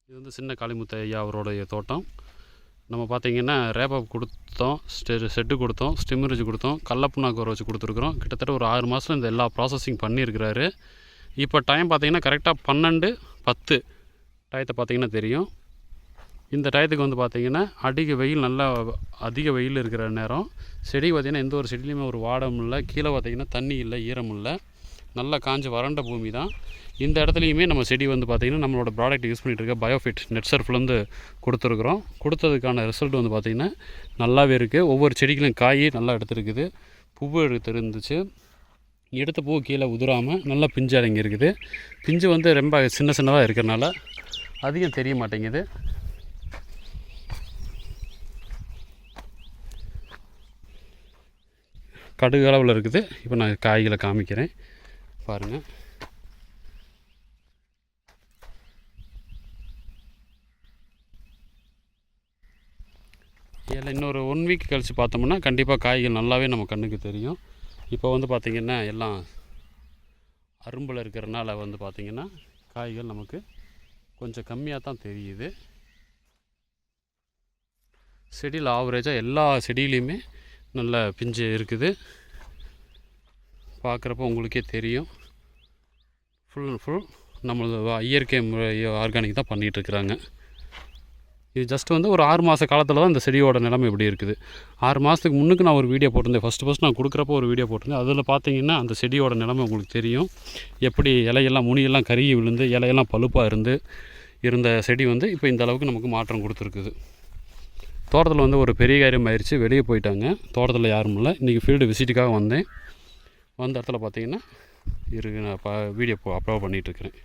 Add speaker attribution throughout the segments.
Speaker 1: இது வந்து சின்ன காளிமுத்து ஐயா அவருடைய தோட்டம். நம்ம பார்த்திங்கன்னா ரேபாப் கொடுத்தோம், செட்டு கொடுத்தோம், ஸ்டிம்ரிஜ் கொடுத்தோம், கடலப்புண்ணாக்கு உர வச்சு கொடுத்துருக்குறோம். கிட்டத்தட்ட ஒரு 6 மாதத்தில் இந்த எல்லா ப்ராசஸிங் பண்ணியிருக்கிறாரு. இப்போ டைம் பார்த்திங்கன்னா கரெக்டாக 12:10 டயத்தை பார்த்திங்கன்னா தெரியும். இந்த டயத்துக்கு வந்து பார்த்திங்கன்னா அதிக வெயில் இருக்கிற நேரம். செடி பார்த்திங்கன்னா எந்த ஒரு செடியிலையுமே ஒரு வாடம் இல்லை, கீழே பார்த்திங்கன்னா தண்ணி இல்லை, ஈரம் இல்லை, நல்லா காஞ்ச வறண்ட பூமி தான். இந்த இடத்துலையுமே நம்ம செடி வந்து பார்த்திங்கன்னா நம்மளோட ப்ராடக்ட் யூஸ் பண்ணிகிட்டு இருக்க பயோஃபிட் நெட்சர்ஃப்லேருந்து கொடுத்துருக்குறோம். கொடுத்ததுக்கான ரிசல்ட் வந்து பார்த்திங்கன்னா நல்லாவே இருக்குது. ஒவ்வொரு செடிகளும் காய் நல்லா எடுத்துருக்குது, பூவு எடுத்துருந்துச்சு. எடுத்த பூ கீழே உதிராமல் நல்லா பிஞ்சு அடங்கியிருக்குது. பிஞ்சு வந்து ரொம்ப சின்னதாக இருக்கிறனால அதிகம் தெரிய மாட்டேங்குது. கடுகு அளவில் இருக்குது. இப்போ நான் காய்களை காமிக்கிறேன் பாருங்கள். இதில் இன்னொரு 1 வீக் கழித்து பார்த்தோம்னா கண்டிப்பாக காய்கள் நல்லாவே நம்ம கண்ணுக்கு தெரியும். இப்போ வந்து பார்த்திங்கன்னா எல்லாம் அரும்பில் இருக்கிறனால வந்து பார்த்திங்கன்னா காய்கள் நமக்கு கொஞ்சம் கம்மியாக தான் தெரியுது. செடியில் ஆவரேஜாக எல்லா செடியிலையுமே நல்ல பிஞ்சு இருக்குது. பார்க்குறப்போ உங்களுக்கே தெரியும். ஃபுல் அண்ட் ஃபுல் நம்மளது இயற்கை முறை ஆர்கானிக் தான் பண்ணிகிட்ருக்குறாங்க. இது ஜஸ்ட் வந்து ஒரு 6 மாத காலத்தில் தான் இந்த செடியோட நிலைமை இப்படி இருக்குது. 6 மாதத்துக்கு முன்னுக்கு நான் ஒரு வீடியோ போட்டிருந்தேன். ஃபஸ்ட்டு நான் கொடுக்குறப்போ ஒரு வீடியோ போட்டிருந்தேன். அதில் பார்த்தீங்கன்னா அந்த செடியோட நிலைமை உங்களுக்கு தெரியும். எப்படி இலையெல்லாம் முனியெல்லாம் கருகி விழுந்து இலையெல்லாம் பழுப்பாக இருந்த செடி வந்து இப்போ இந்த அளவுக்கு நமக்கு மாற்றம் கொடுத்துருக்குது. தோட்டத்தில் வந்து ஒரு பெரிய காரியம் ஆயிடுச்சு. வெளியே போயிட்டாங்க, தோட்டத்தில் யாரும் இல்லை. இன்றைக்கி ஃபீல்டு விசிட்டுக்காக வந்தேன். வந்த இடத்துல பார்த்தீங்கன்னா நான் வீடியோ அப்லோட் பண்ணிகிட்ருக்கிறேன்.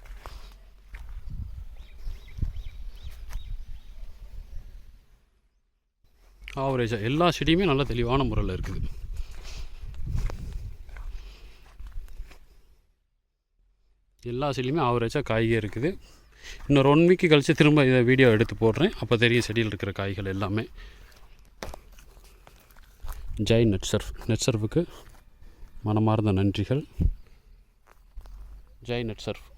Speaker 1: ஆவரேஜாக எல்லா செடியுமே நல்ல தெளிவான முறையில் இருக்குது. எல்லா செடியுமே ஆவரேஜாக காய்கறி இருக்குது. இன்னொரு 1 வீக்கு கழித்து திரும்ப இதை வீடியோ எடுத்து போடுறேன். அப்போ தெரியும் செடியில் இருக்கிற காய்கள் எல்லாமே. ஜெய் நெட்சர்ஃபுக்கு மனமார்ந்த நன்றிகள். ஜெய் நெட்சர்ஃப்.